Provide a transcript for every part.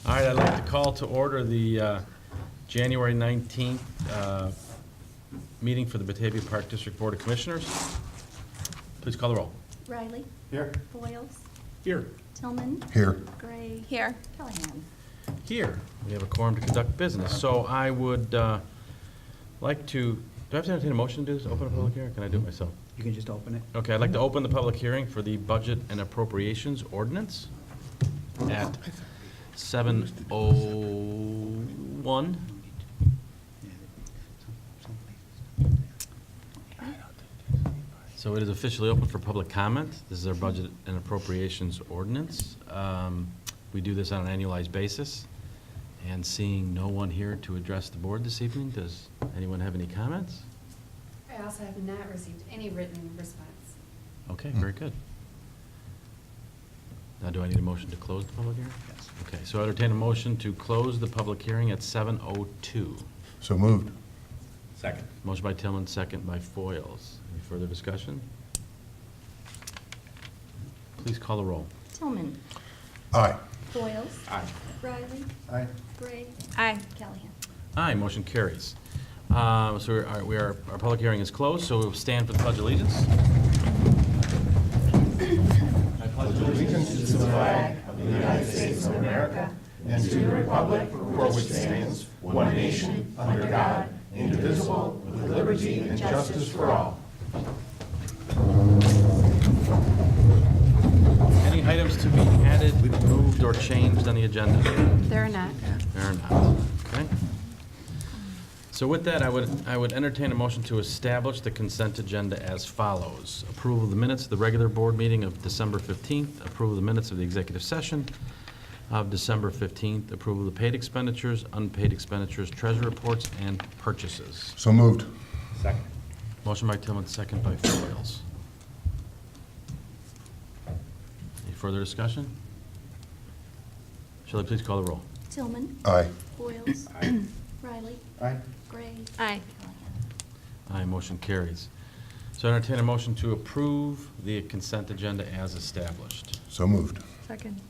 All right, I'd like to call to order the January 19th meeting for the Batavia Park District Board of Commissioners. Please call the roll. Riley. Here. Boyles. Here. Tillman. Here. Gray. Here. Callahan. Here. We have a quorum to conduct business. So I would like to, do I have to entertain a motion to do this, open a public hearing? Can I do it myself? You can just open it. Okay, I'd like to open the public hearing for the Budget and Appropriations Ordinance at 7:01. So it is officially open for public comment. This is our Budget and Appropriations Ordinance. We do this on an annualized basis. And seeing no one here to address the board this evening, does anyone have any comments? I also have not received any written response. Okay, very good. Now, do I need a motion to close the public hearing? Yes. Okay, so I entertain a motion to close the public hearing at 7:02. So moved. Second. Motion by Tillman, second by Foils. Any further discussion? Please call the roll. Tillman. Aye. Boyles. Aye. Riley. Aye. Gray. Aye. Callahan. Aye, motion carries. So our public hearing is closed, so we'll stand for the Pledge of Allegiance. Allegiance to the flag of the United States of America and to the republic for which it stands, one nation, under God, indivisible, with liberty and justice for all. Any items to be added, moved, or changed on the agenda? There are not. There are not. Okay. So with that, I would entertain a motion to establish the consent agenda as follows. Approval of the minutes of the regular board meeting of December 15th, approval of the minutes of the executive session of December 15th, approval of the paid expenditures, unpaid expenditures, treasury reports, and purchases. So moved. Second. Motion by Tillman, second by Foils. Any further discussion? Shall I please call the roll? Tillman. Aye. Boyles. Riley. Aye. Gray. Aye. Callahan. Aye, motion carries. So I entertain a motion to approve the consent agenda as established. So moved. Second.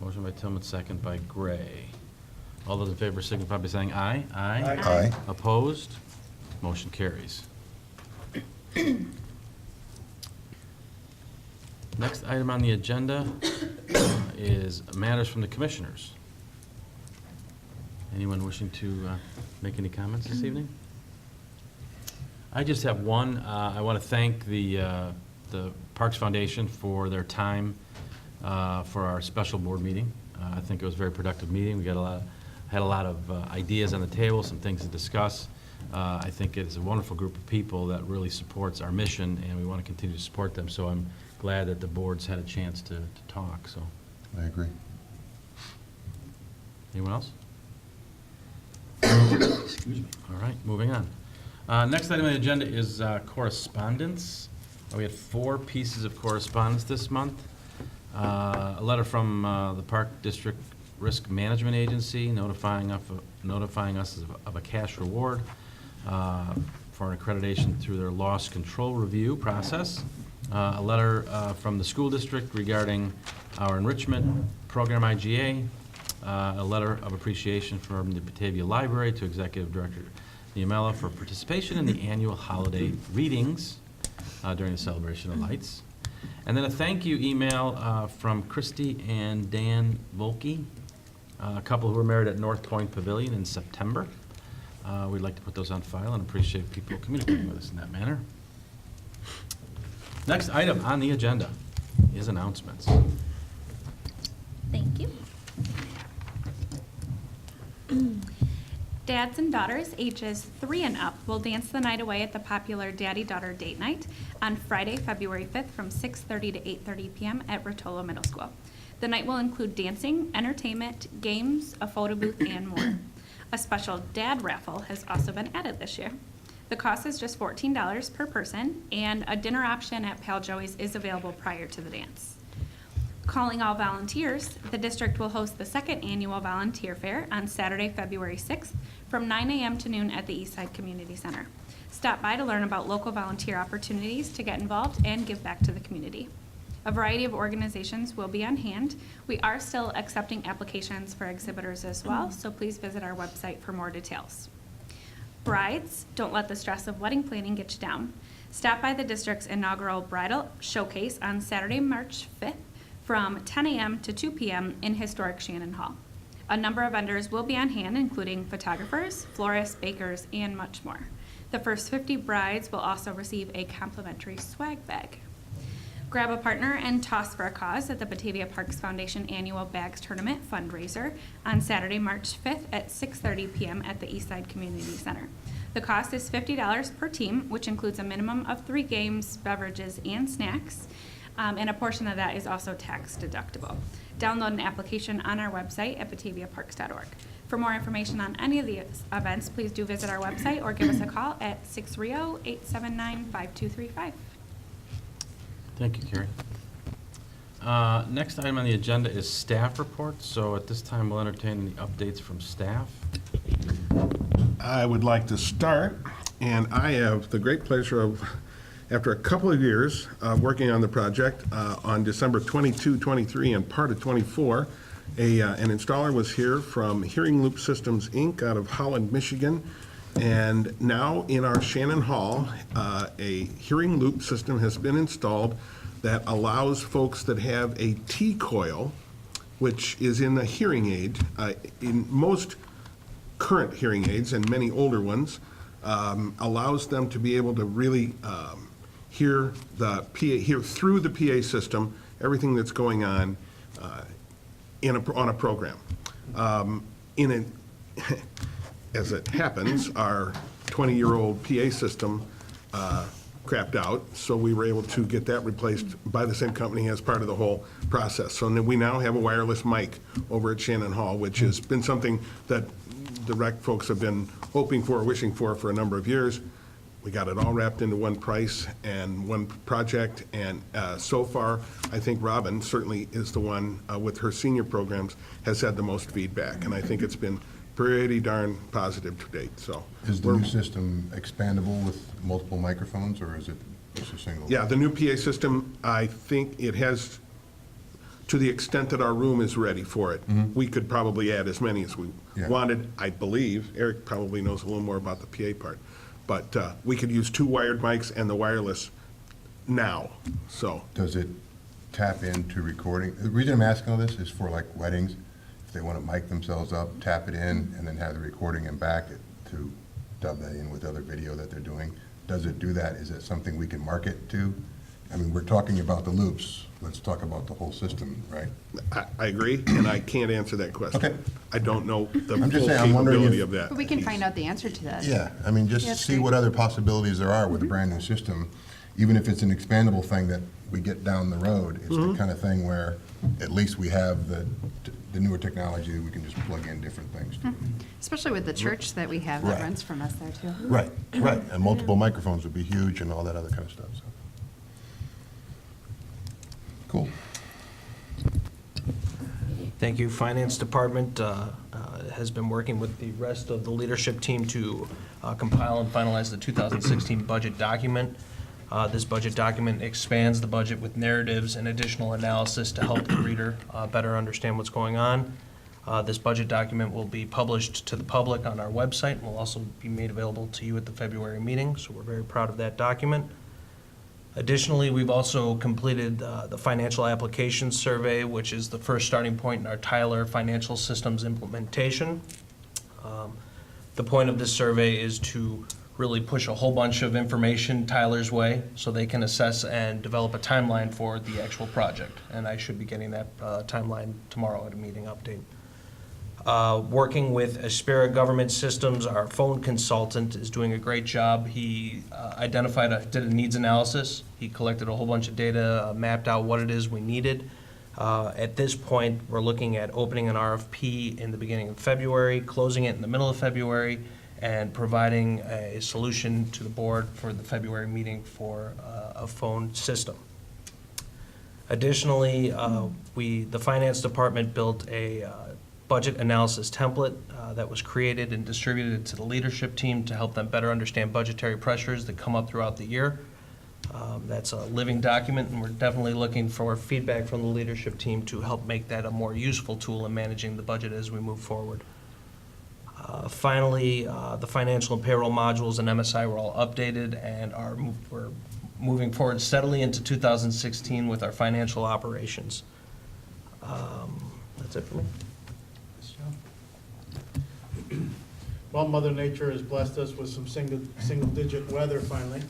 Motion by Tillman, second by Gray. All those in favor signify by saying aye. Aye. Aye. Opposed? Motion carries. Next item on the agenda is matters from the commissioners. Anyone wishing to make any comments this evening? I just have one. I want to thank the Parks Foundation for their time for our special board meeting. I think it was a very productive meeting. We had a lot of ideas on the table, some things to discuss. I think it's a wonderful group of people that really supports our mission, and we want to continue to support them. So I'm glad that the board's had a chance to talk. So, I agree. anyone else? Excuse me. All right, moving on. Next item on the agenda is correspondence. We had 4 pieces of correspondence this month. A letter from the Park District Risk Management Agency notifying us of a cash reward for an accreditation through their loss control review process. A letter from the school district regarding our enrichment program IGA. A letter of appreciation from the Batavia Library to Executive Director Niamela for participation in the annual holiday readings during the Celebration of Lights. And then a thank you email from Christy and Dan Volke, a couple who were married at North Point Pavilion in September. We'd like to put those on file and appreciate people communicating with us in that manner. Next item on the agenda is announcements. Thank you. Dads and daughters ages 3 and up will dance the night away at the popular Daddy-Daughter Date Night on Friday, February 5th from 6:30 to 8:30 p.m. at Rotolo Middle School. The night will include dancing, entertainment, games, a photo booth, and more. A special dad raffle has also been added this year. The cost is just $14 per person, and a dinner option at Pal Joey's is available prior to the dance. Calling all volunteers, the district will host the 2nd annual volunteer fair on Saturday, February 6th from 9 a.m. to noon at the Eastside Community Center. Stop by to learn about local volunteer opportunities to get involved and give back to the community. A variety of organizations will be on hand. We are still accepting applications for exhibitors as well, so please visit our website for more details. Brides, don't let the stress of wedding planning get you down. Stop by the district's inaugural bridal showcase on Saturday, March 5th from 10 a.m. to 2 p.m. in historic Shannon Hall. A number of vendors will be on hand, including photographers, florists, bakers, and much more. The first 50 brides will also receive a complimentary swag bag. Grab a partner and toss for a cause at the Batavia Parks Foundation Annual Bags Tournament fundraiser on Saturday, March 5th at 6:30 p.m. at the Eastside Community Center. The cost is $50 per team, which includes a minimum of 3 games, beverages, and snacks, and a portion of that is also tax deductible. Download an application on our website at bataviaparks.org. For more information on any of the events, please do visit our website or give us a call at 630-879-5235. Thank you, Carrie. Next item on the agenda is staff reports. So at this time, we'll entertain the updates from staff. I would like to start, and I have the great pleasure of, after a couple of years working on the project, on December 22, 23, and part of 24, an installer was here from Hearing Loop Systems, Inc., out of Holland, Michigan. And now in our Shannon Hall, a hearing loop system has been installed that allows folks that have a T-coil, which is in the hearing aid, in most current hearing aids and many older ones, allows them to be able to really hear through the PA system everything that's going on on a program. As it happens, our 20-year-old PA system crapped out, so we were able to get that replaced by the same company as part of the whole process. So we now have a wireless mic over at Shannon Hall, which has been something that the rec folks have been hoping for, wishing for a number of years. We got it all wrapped into one price and one project, and so far, I think Robin certainly is the one with her senior programs has had the most feedback, and I think it's been pretty darn positive to date, so. Is the new system expandable with multiple microphones, or is it just a single? Yeah, the new PA system, I think it has, to the extent that our room is ready for it, we could probably add as many as we wanted, I believe. Eric probably knows a little more about the PA part. But we could use 2 wired mics and the wireless now, so. Does it tap into recording? The reason I'm asking all this is for like weddings. If they want to mic themselves up, tap it in, and then have the recording and back it to dub that in with other video that they're doing. Does it do that? Is it something we can market to? I mean, we're talking about the loops. Let's talk about the whole system, right? I agree, and I can't answer that question. Okay. I don't know the I'm just full saying, I'm wondering capability if- of that. But we can find out the answer to that. Yeah, I mean, just That's see great. what other possibilities there are with a brand-new system. Even if it's an expandable thing that we get down the road, it's the kind of thing where at least we have the newer technology that we can just plug in different things to. Especially with the church that we have that Right. rents from us there too. Right, right, and multiple microphones would be huge and all that other kind of stuff, so. Cool. Thank you. Finance Department has been working with the rest of the leadership team to compile and finalize the 2016 budget document. This budget document expands the budget with narratives and additional analysis to help the reader better understand what's going on. This budget document will be published to the public on our website and will also be made available to you at the February meeting, so we're very proud of that document. Additionally, we've also completed the financial application survey, which is the first starting point in our Tyler financial systems implementation. The point of this survey is to really push a whole bunch of information Tyler's way so they can assess and develop a timeline for the actual project. And I should be getting that timeline tomorrow at a meeting update. Working with Aspera Government Systems, our phone consultant is doing a great job. He did a needs analysis. He collected a whole bunch of data, mapped out what it is we needed. At this point, we're looking at opening an RFP in the beginning of February, closing it in the middle of February, and providing a solution to the board for the February meeting for a phone system. Additionally, the finance department built a budget analysis template that was created and distributed to the leadership team to help them better understand budgetary pressures that come up throughout the year. That's a living document, and we're definitely looking for feedback from the leadership team to help make that a more useful tool in managing the budget as we move forward. Finally, the financial and payroll modules and MSI were all updated and we're moving forward steadily into 2016 with our financial operations. That's it for me. Well, Mother Nature has blessed us with some single-digit weather finally.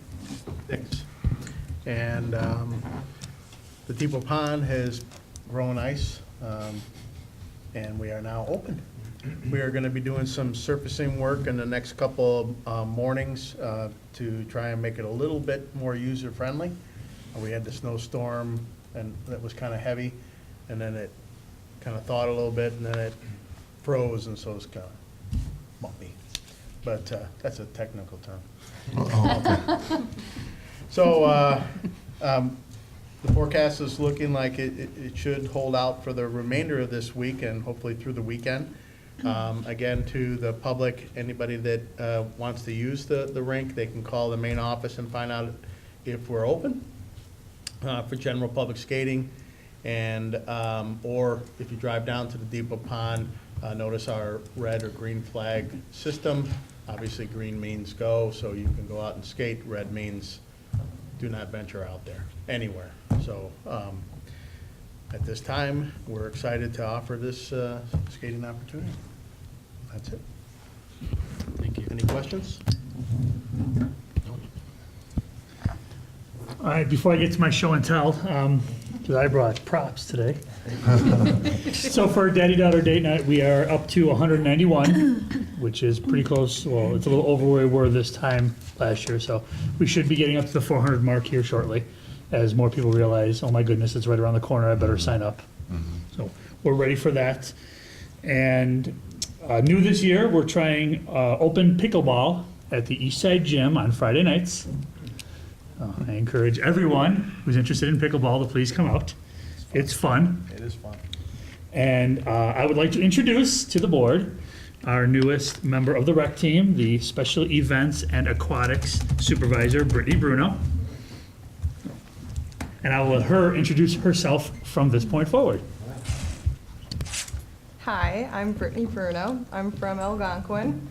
Thanks. And the Depot Pond has grown ice, and we are now open. We are going to be doing some surfacing work in the next couple of mornings to try and make it a little bit more user-friendly. We had the snowstorm, and that was kind of heavy, and then it kind of thawed a little bit, and then it froze, and so it's kind of bumpy. But that's a technical term. So the forecast is looking like it should hold out for the remainder of this week and hopefully through the weekend. Again, to the public, anybody that wants to use the rink, they can call the main office and find out if we're open for general public skating. And or if you drive down to the Depot Pond, notice our red or green flag system. Obviously, green means go, so you can go out and skate. Red means do not venture out there, anywhere. So at this time, we're excited to offer this skating opportunity. That's it. Thank you. Any questions? All right, before I get to my show and tell, because I brought props today. So for Daddy-Daughter Date Night, we are up to 191, which is pretty close. Well, it's a little over where we were this time last year, so we should be getting up to the 400 mark here shortly, as more people realize, oh my goodness, it's right around the corner, I better sign up. So we're ready for that. And new this year, we're trying open pickleball at the Eastside Gym on Friday nights. I encourage everyone who's interested in pickleball to please come out. It's fun. It is fun. And I would like to introduce to the board our newest member of the rec team, the Special Events and Aquatics Supervisor, Brittany Bruno. And I will let her introduce herself from this point forward. Hi, I'm Brittany Bruno. I'm from Algonquin.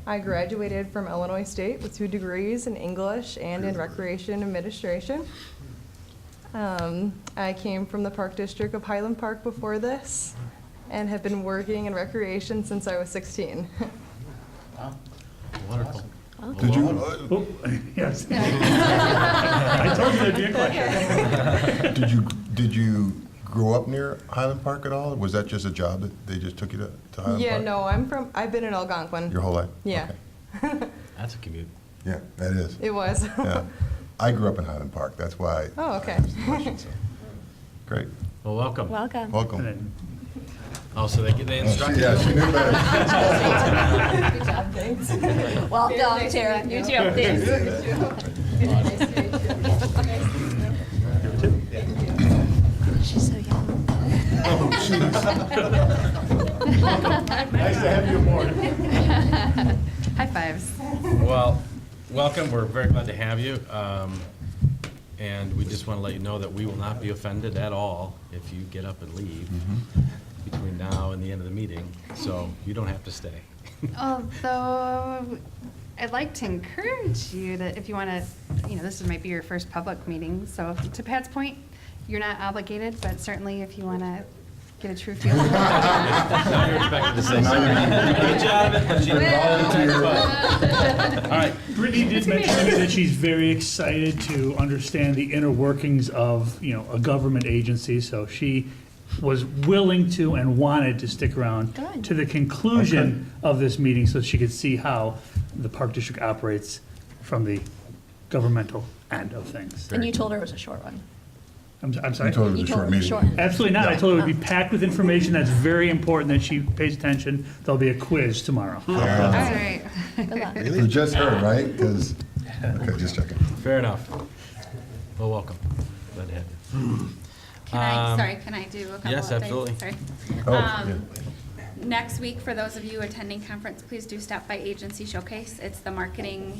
I graduated from Illinois State with 2 degrees in English and in Recreation Administration. I came from the Park District of Highland Park before this and have been working in recreation since I was 16. Wonderful. Did you, Oh, yes. I told you there'd be a question. did you grow up near Highland Park at all? Was that just a job that they just took you to Highland Yeah, Park? no, I've been in Algonquin. Your whole life? Yeah. Okay. That's a commute. Yeah, that is. It was. Yeah. I grew up in Highland Park, that's why. Oh, okay. I asked the question, so. Great, Well, welcome. Welcome. And welcome. then Oh, so they instructed Yeah, she you? knew better. Good job, thanks. Welcome, Tara. You too. Thanks. She's so young. Nice to have you aboard. High fives. Well, welcome. We're very glad to have you. And we just want to let you know that we will not be offended at all if you get up and leave between now and the end of the meeting. So you don't have to stay. Although, I'd like to encourage you that if you want to, this might be your first public meeting, so to Pat's point, you're not obligated, but certainly if you want to get a true feel. Now you're expected to say something. Good job, but she volunteered. All right. Brittany did mention to me that she's very excited to understand the inner workings of, a government agency, so she was willing to and wanted to stick around Good. to the conclusion of this meeting so she could see how the Park District operates from the governmental end of things. And you told her it was a short one. I'm sorry? You told her it You was a told short her meeting. short. Absolutely not. I told her it would be packed with information that's very important, that she pays attention. There'll be a quiz tomorrow. All right. Good luck. You just heard, right? Because, okay, just checking. Fair enough. Well, welcome. Glad to have you. Can I do a couple of things? Yes, absolutely. Sorry. Oh, yeah. Next week, for those of you attending conference, please do stop by Agency Showcase. It's the marketing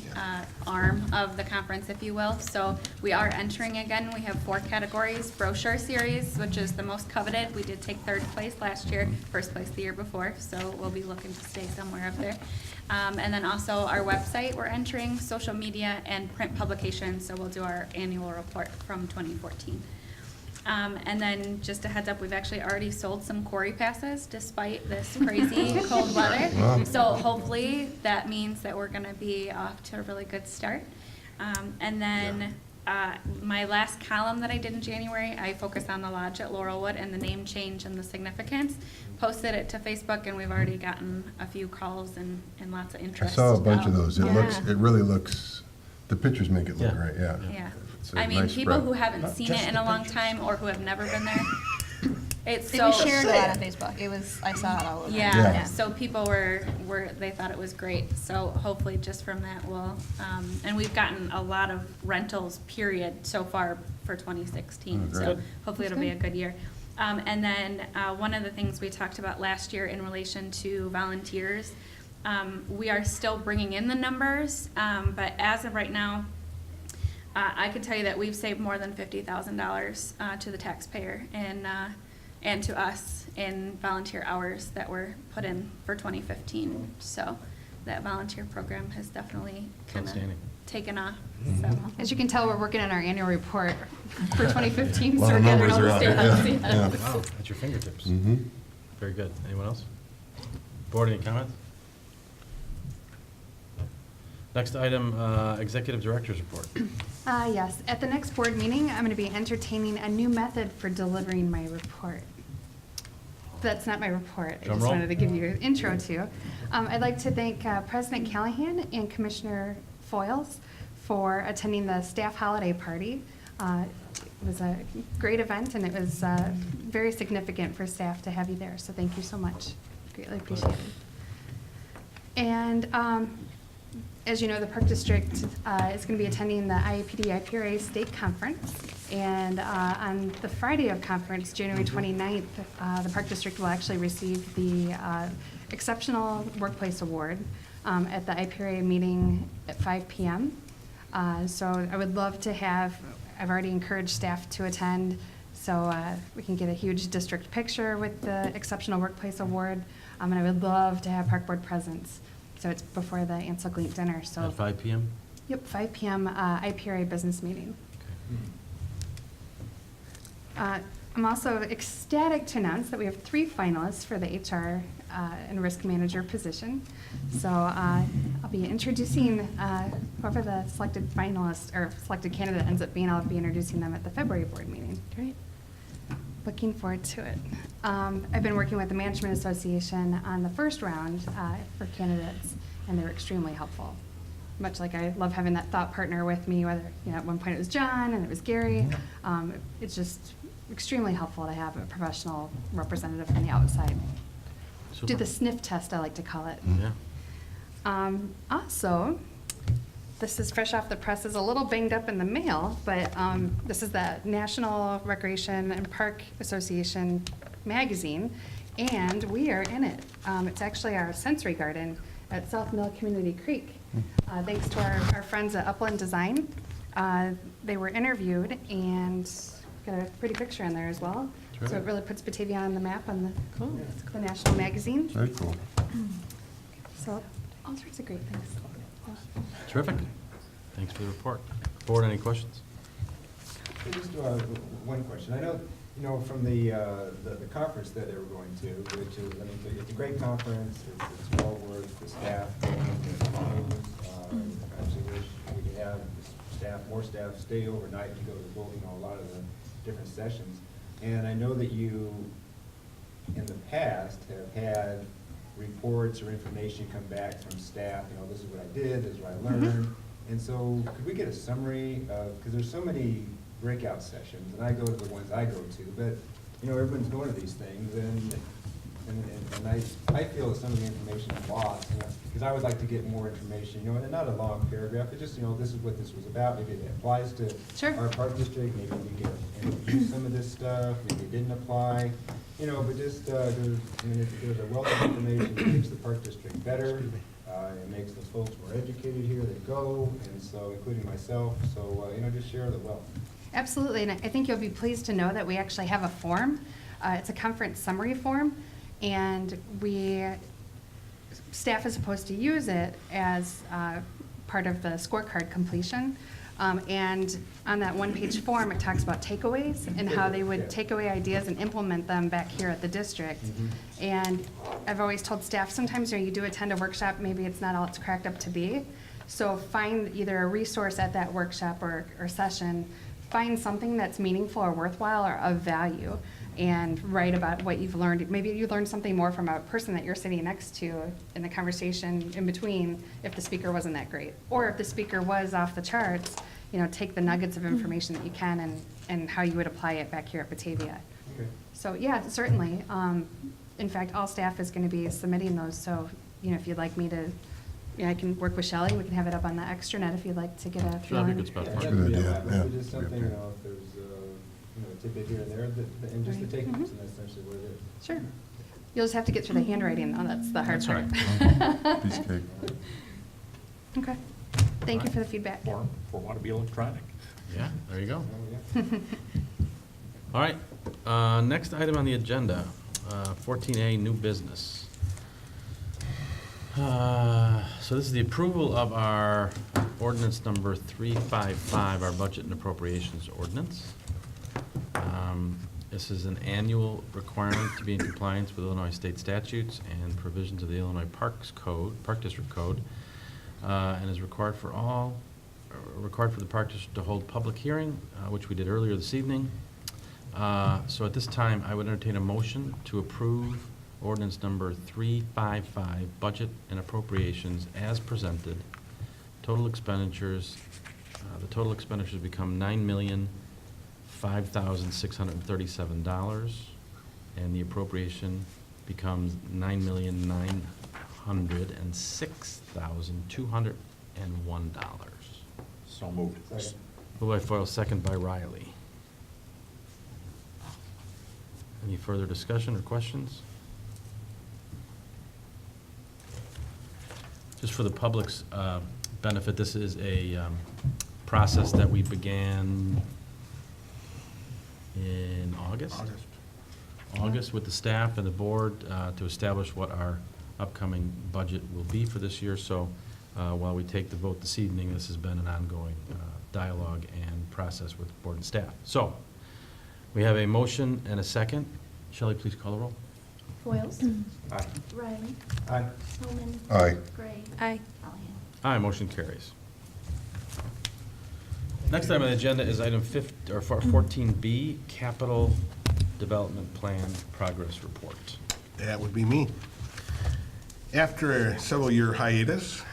arm of the conference, if you will. So we are entering again. We have 4 categories. Brochure series, which is the most coveted. We did take 3rd place last year, 1st place the year before, so we'll be looking to stay somewhere up there. And then also our website, we're entering social media and print publications, so we'll do our annual report from 2014. And then just a heads up, we've actually already sold some quarry passes despite this crazy cold weather. Wow. So hopefully that means that we're gonna be off to a really good start. And then, my last column that I did in January, I focused on the lodge at Laurelwood and the name change and the significance. Posted it to Facebook and we've already gotten a few calls and lots of I interest. saw a bunch of those. It Yeah. really looks, the pictures make it look Yeah. great, yeah. Yeah. It's a I mean, nice people spread. who haven't seen it just in the a long pictures. time or who have never been there, it's It so. was shared a lot on Facebook. It was, I saw it all over. Yeah, Yeah. so people they thought it was great, so hopefully just from that we'll, and we've gotten a lot of rentals, period, so far for 2016, Oh, so great. hopefully it'll be a good year. And then, one of the things we talked about last year in relation to volunteers, we are still bringing in the numbers, but as of right now, I can tell you that we've saved more than $50,000 to the taxpayer and to us in volunteer hours that were put in for 2015. So that volunteer program has definitely kind of Outstanding. taken off. Mm-hmm. So As you can tell, we're working on our annual report for 2015, Lot so we're of getting numbers all the are out there, stats. yeah, yeah. yeah. Wow, at your fingertips. Mhm. Very good. Anyone else? Board, any comments? Next item, Executive Director's Report. Yes, at the next board meeting, I'm going to be entertaining a new method for delivering my report. That's not my report. I Drum just roll. wanted to give you an intro to. I'd like to thank President Callahan and Commissioner Foils for attending the staff holiday party. It was a great event, and it was very significant for staff to have you there, so thank you so much. Greatly appreciated. And as you know, the Park District is going to be attending the IAPD IPRA State Conference. And on the Friday of conference, January 29th, the Park District will actually receive the Exceptional Workplace Award at the IPRA meeting at 5 p.m. So I would love to have, I've already encouraged staff to attend, so we can get a huge district picture with the Exceptional Workplace Award. And I would love to have Park Board presence. So it's before the Ansel Gleant dinner, so. At 5 p.m.? Yep, 5 p.m. IPRA business meeting. I'm also ecstatic to announce that we have 3 finalists for the HR and risk manager position. So I'll be introducing whoever the selected finalist or selected candidate ends up being. I'll be introducing them at the February board meeting. Great. Looking forward to it. I've been working with the Management Association on the first round for candidates, and they were extremely helpful. Much like I love having that thought partner with me, whether, at one point it was John and it was Gary. It's just extremely helpful to have a professional representative from the outside. Do Super. the sniff test, I like to call it. Yeah. Also, this is fresh off the press, is a little banged up in the mail, but this is the National Recreation and Park Association magazine, and we are in it. It's actually our sensory garden at South Mill Community Creek. Thanks to our friends at Upland Design. They were interviewed and got a pretty picture in there as well. So it Terrific. really puts Batavia on the map on the national magazine. Very cool. So all sorts of great things. Terrific. Thanks for the report. Board, any questions? Just one question. I know, from the conference that they were going to, which is, it's a great conference. It's well worth the staff. I actually wish we could have more staff stay overnight to go to a lot of the different sessions. And I know that you, in the past, have had reports or information come back from staff, this is what I did, this is what I learned. And so could we get a summary of, because there's so many breakout sessions, and I go to the ones I go to, but, everyone's going to these things, and I feel that some of the information is lost, because I would like to get more information, and not a long paragraph, but just, this is what this was about, maybe it applies to Sure. our park district, maybe we can use some of this stuff, maybe it didn't apply. but just, there's a wealth of information that makes the Park District better. It makes the folks more educated here that go, and so, including myself, so, just share the wealth. Absolutely, and I think you'll be pleased to know that we actually have a form. It's a conference summary form, and staff is supposed to use it as part of the scorecard completion. And on that one-page form, it talks about takeaways and how they would take away ideas and implement them back here at the district. And I've always told staff, sometimes you do attend a workshop, maybe it's not all it's cracked up to be. So find either a resource at that workshop or session, find something that's meaningful or worthwhile or of value, and write about what you've learned. Maybe you learned something more from a person that you're sitting next to in the conversation in between if the speaker wasn't that great. Or if the speaker was off the charts, take the nuggets of information that you can and how you would apply it back here at Batavia. Okay. So yeah, certainly. In fact, all staff is going to be submitting those, so if you'd like me to, I can work with Shelley, we can have it up on the extranet if you'd like to get a Sure, that'd be a feeling. good spot Yeah, for that it. would be Good a idea, lot, yeah. but just something, Be up there. if there's, a tidbit here and there, and just the Right. takeaways, and that's essentially what it is. Sure. You'll just have to get through the handwriting, though, that's the hard That's all part. right. Piece of cake. Okay. Thank you for the feedback. Or want to be electronic. Yeah, there you go. Yeah. All right, next item on the agenda, 14A, new business. So this is the approval of our ordinance number 355, our budget and appropriations ordinance. This is an annual requirement to be in compliance with Illinois state statutes and provisions of the Illinois Park District Code, and is required for the Park District to hold public hearing, which we did earlier this evening. So at this time, I would entertain a motion to approve ordinance number 355, budget and appropriations as presented. Total expenditures, the total expenditures become $9,005,637, and the appropriation becomes $9,906,201. So moved. Second. Moved by Foyle, second by Riley. Any further discussion or questions? Just for the public's benefit, this is a process that we began in August? August with the staff and the board to establish what our upcoming budget will be for this year. So while we take the vote this evening, this has been an ongoing dialogue and process with board and staff. So we have a motion and a second. Shelley, please call the roll. Foils. Aye. Riley. Aye. Spelman. Aye. Gray. Aye. Callahan. Aye, motion carries. Next item on the agenda is item 14B, Capital Development Plan Progress Report. That would be me. After a several-year hiatus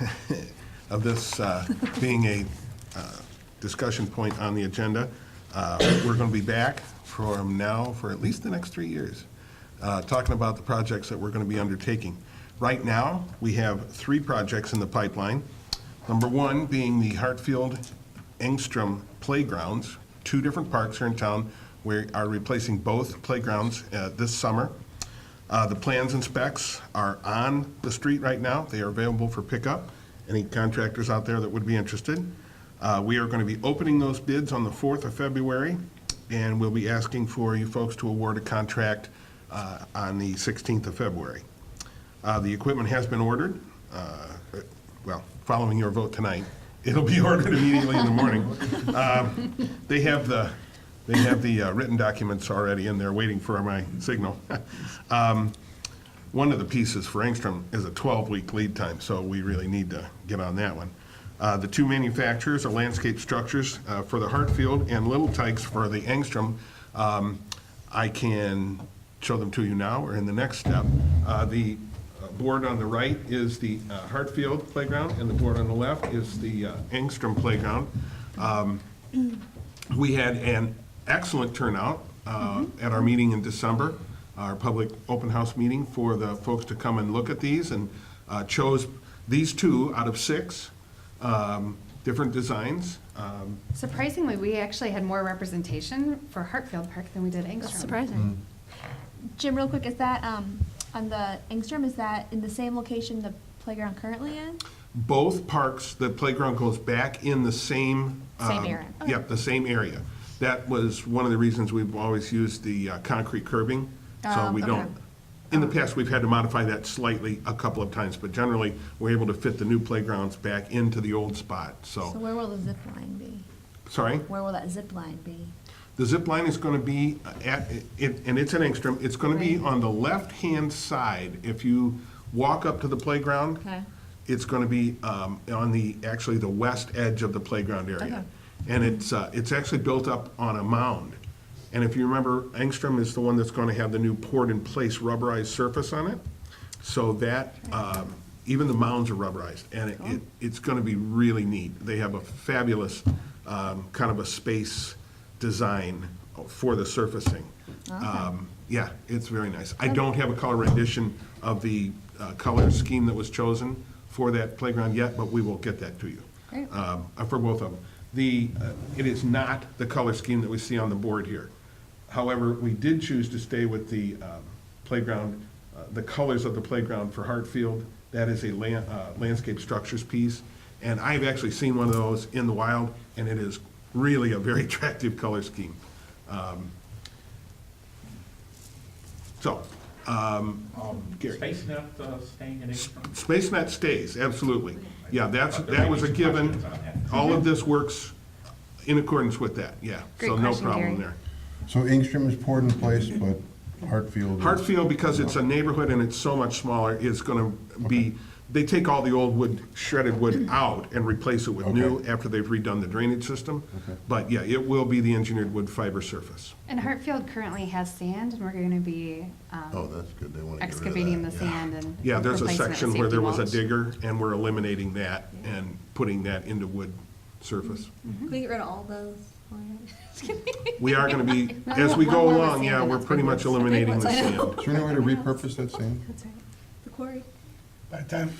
of this being a discussion point on the agenda, we're going to be back from now for at least the next 3 years, talking about the projects that we're going to be undertaking. Right now, we have 3 projects in the pipeline. Number 1 being the Hartfield-Engstrom Playgrounds, 2 different parks here in town. We are replacing both playgrounds this summer. The plans and specs are on the street right now. They are available for pickup. Any contractors out there that would be interested. We are going to be opening those bids on the 4th of February, and we'll be asking for you folks to award a contract on the 16th of February. The equipment has been ordered. Well, following your vote tonight, it'll be ordered immediately in the morning. They have the written documents already, and they're waiting for my signal. One of the pieces for Engstrom is a 12-week lead time, so we really need to get on that one. The 2 manufacturers are landscape structures for the Hartfield and Little Tykes for the Engstrom. I can show them to you now or in the next step. The board on the right is the Hartfield playground, and the board on the left is the Engstrom playground. We had an excellent turnout at our meeting in December, our public open house meeting for the folks to come and look at these, and chose these 2 out of 6 different designs. Surprisingly, we actually had more representation for Hartfield Park than we did Engstrom. Surprising. Jim, real quick, is that, on the Engstrom, is that in the same location the playground currently is? Both parks, the playground goes back in the same. Same area. Okay. Yep, the same area. That was one of the reasons we've always used the concrete curbing. So we okay. don't, in the past, we've had to modify that slightly a couple of times, but generally, we're able to fit the new playgrounds back into the old spot, So where will the zip line be? Sorry? Where will that zip line be? The zip line is going to be and it's an Engstrom, it's going to be Right. on the left-hand side. If you walk up to the playground, Okay. it's going to be on actually the west edge of the playground area. Okay. And it's actually built up on a mound. And if you remember, Engstrom is the one that's going to have the new poured-in-place rubberized surface on it. So that, even the mounds are rubberized, and it's going to be really neat. They have a fabulous kind of a space design for the surfacing. Yeah, it's very nice. I don't have a color rendition of the color scheme that was chosen for that playground yet, but we will get that to you. Great. For both of them. It is not the color scheme that we see on the board here. However, we did choose to stay with the playground, the colors of the playground for Hartfield. That is a landscape structures piece. And I've actually seen one of those in the wild, and it is really a very attractive color scheme. Gary. SpaceNet staying in Engstrom? SpaceNet stays, absolutely. Yeah, that was a given. All of this works in accordance with that, yeah. Great So no question, problem Gary. there. So Engstrom is poured in place, but Hartfield is... Hartfield, because it's a neighborhood and it's so much smaller, is gonna be, they take all the old wood, shredded wood out and replace it with new Okay. after they've redone the drainage system. Okay. But yeah, it will be the engineered wood fiber surface. And Hartfield currently has sand, and we're going to be Oh, that's good, they want to get rid of that. excavating the sand and Yeah, there's a replacing it with section where there was a safety mulch. digger, and we're eliminating that and putting that into wood surface. Can we get rid of all those? We are gonna be, No, as we one go more with along, sand, yeah, and we're that's pretty big much ones. eliminating the Big ones, I know. sand. Is there any way to repurpose that sand? That's right. The quarry. By the time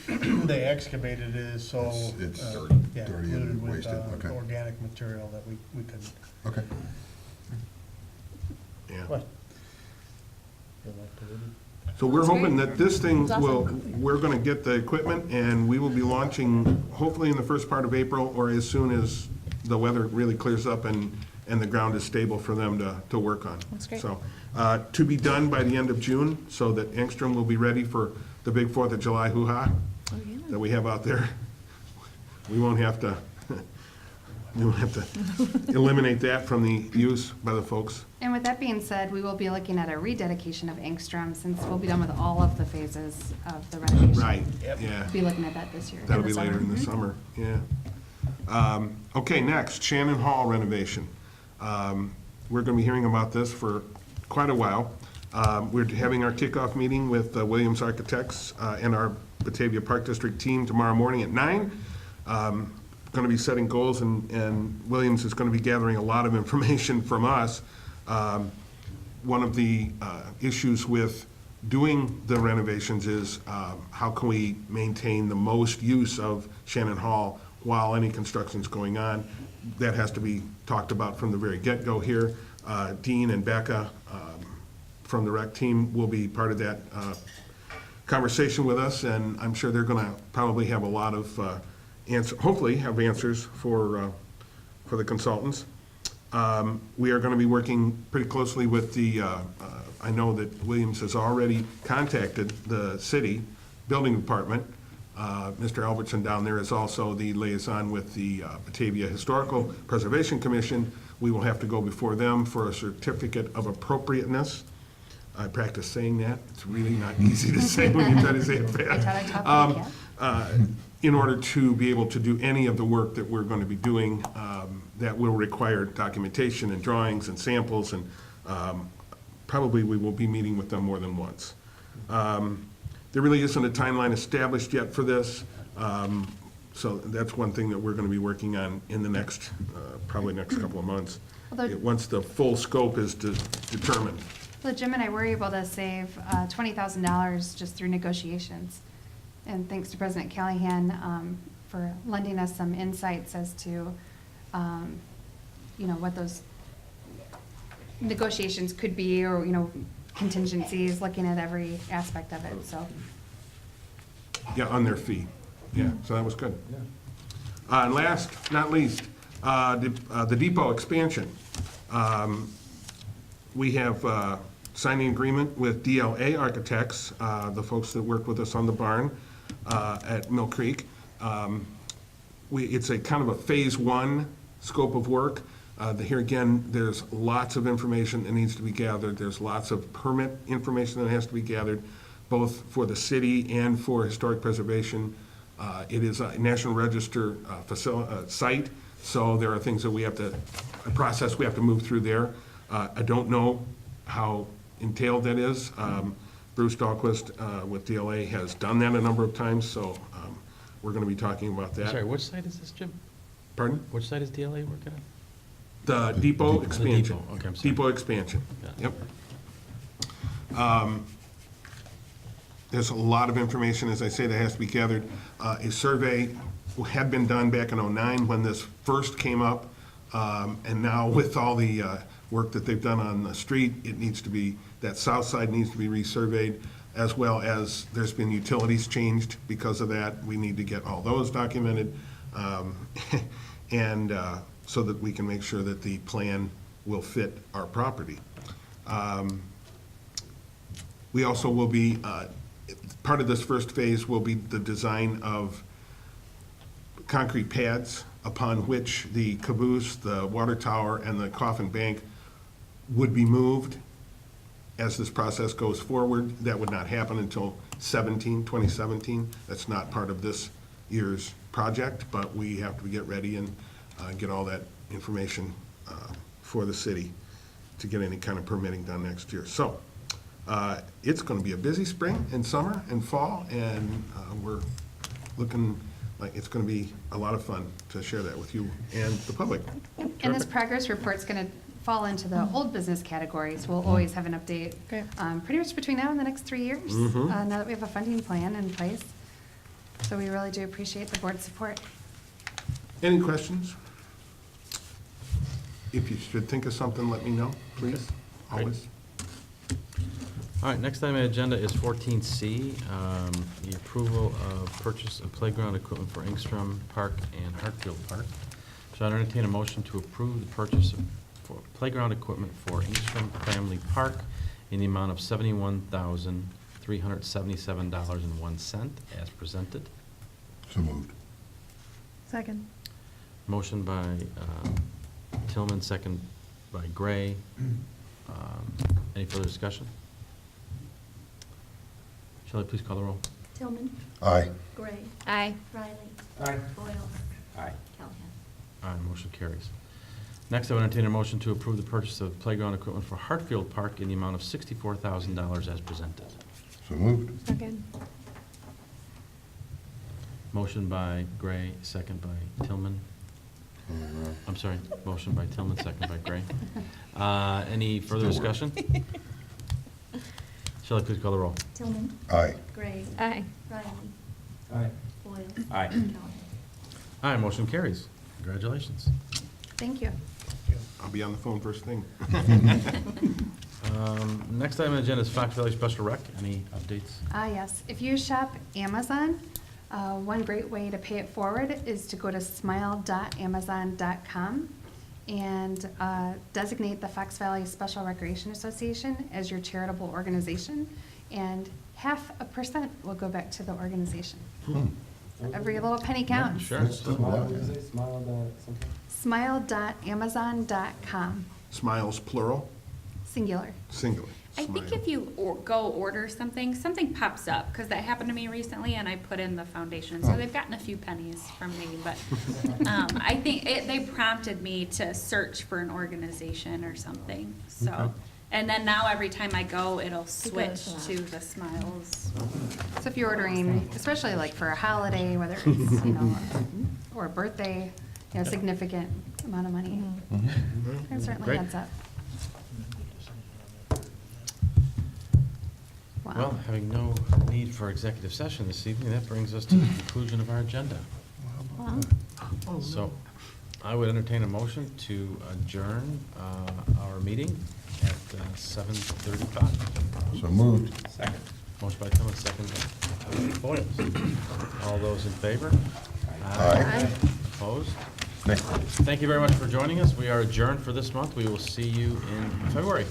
they excavated it is so. It's yeah, dirty and polluted with, wasted, okay. Organic material that we couldn't. Okay. Yeah. What? Feel like polluted? So we're hoping that this thing That's will, awesome. we're gonna get the equipment, and we will be launching hopefully in the first part of April, or as soon as the weather really clears up and the ground is stable for them to work on. That's great. So, to be done by the end of June, so that Engstrom will be ready for the big 4th of July hoo-ha Oh, yeah. that we have out there. We won't have to, eliminate that from the use by the folks. And with that being said, we will be looking at a rededication of Engstrom, since we'll be done with all of the phases of the renovation. Right, Yep. yeah. Be looking at that this year. That'll In be the later summer. in the summer, yeah. Okay, next, Shannon Hall renovation. We're gonna be hearing about this for quite a while. We're having our kickoff meeting with Williams Architects and our Batavia Park District team tomorrow morning at 9. Going to be setting goals, and Williams is going to be gathering a lot of information from us. One of the issues with doing the renovations is how can we maintain the most use of Shannon Hall while any construction's going on. That has to be talked about from the very get-go here. Dean and Becca from the rec team will be part of that conversation with us, and I'm sure they're going to probably have a lot of hopefully have answers for the consultants. We are going to be working pretty closely with I know that Williams has already contacted the city building department. Mr. Albertson down there is also the liaison with the Batavia Historical Preservation Commission. We will have to go before them for a certificate of appropriateness. I practice saying that. It's really not easy to say when you try to say it fast. In order to be able to do any of the work that we're going to be doing, that will require documentation and drawings and samples, and probably we will be meeting with them more than once. There really isn't a timeline established yet for this, so that's one thing that we're going to be working on in the next, probably next couple of months, Although- once the full scope is determined. Well, Jim and I were able to save $20,000 just through negotiations. And thanks to President Callahan for lending us some insights as to, what those negotiations could be, or, contingencies, looking at every aspect of it, so. Yeah, on their fee. Yeah, so that was good. And last, not least, the depot expansion. We have signed an agreement with DLA Architects, the folks that worked with us on the barn at Mill Creek. It's a kind of a phase one scope of work. Here again, there's lots of information that needs to be gathered. There's lots of permit information that has to be gathered, both for the city and for historic preservation. It is a National Register site, so there are things that we have to, a process we have to move through there. I don't know how entailed that is. Bruce Dahlquist with DLA has done that a number of times, so we're going to be talking about that. Sorry, which site is this, Jim? Pardon? Which site is DLA working on? The depot expansion. depot, okay, I'm sorry. Depot expansion, Yeah. yep. There's a lot of information, as I say, that has to be gathered. A survey had been done back in '09 when this first came up, and now with all the work that they've done on the street, it needs to be, that south side needs to be resurveyed, as well as there's been utilities changed because of that. We need to get all those documented, and so that we can make sure that the plan will fit our property. We also will be, part of this first phase will be the design of concrete pads upon which the caboose, the water tower, and the coffin bank would be moved as this process goes forward. That would not happen until 2017. That's not part of this year's project, but we have to get ready and get all that information for the city to get any kind of permitting done next year. So it's going to be a busy spring and summer and fall, and we're looking like it's going to be a lot of fun to share that with you and the public. And this progress report's going to fall into the old business categories. We'll always have an update. Great. Pretty much between now and the next 3 years, now that we have a funding plan in place. So we really do appreciate the board's support. Any questions? If you should think of something, let me know, please, Great. always. All right, next item on the agenda is 14C, the approval of purchase of playground equipment for Engstrom Park and Hartfield Park. So I entertain a motion to approve the purchase of playground equipment for Engstrom Family Park in the amount of $71,377.01 as presented. So moved. Second. Motion by Tillman, second by Gray. Any further discussion? Shall I please call the roll? Tillman, Aye. Gray, Aye. Riley, Aye. Boyle, Aye. Callahan. Aye, motion carries. Next, I would entertain a motion to approve the purchase of playground equipment for Hartfield Park in the amount of $64,000 as presented. So moved. Second. Motion by Gray, second by Tillman. I'm sorry, motion by Tillman, second by Gray. Any further Still works. discussion? Shall I please call the roll? Tillman, Aye. Gray, Aye. Riley, Aye. Boyle. Aye. Callahan. Aye, motion carries. Congratulations. Thank you. I'll be on the phone first thing. Next item on the agenda is Fox Valley Special Rec. Any updates? Yes, if you shop Amazon, one great way to pay it forward is to go to smile.amazon.com and designate the Fox Valley Special Recreation Association as your charitable organization, and 0.5% will go back to the organization. Every little penny counts. Sure. Smile, what did you say? Smile about something? Smile.amazon.com, Smiles plural, singular. singular. I think Smile. if you go order something, something pops up, because that happened to me recently, and I put in the foundation, so they've gotten a few pennies from me, but I think they prompted me to search for an organization or something, so. Okay. And then now every time I go, it'll to switch that. to the Smiles. So if you're ordering, especially like for a holiday, whether it's, or a birthday, significant amount of money, it certainly Great. adds up. Wow. Well, having no need for executive session this evening, that brings us to the conclusion of our agenda. Wow. So I would entertain a motion to adjourn our meeting at 7:35. So moved. Second. Motion by Timmons, second by Boyles. All those in favor? Aye. Opposed? Nay. Thank you very much for joining us. We are adjourned for this month. We will see you in February.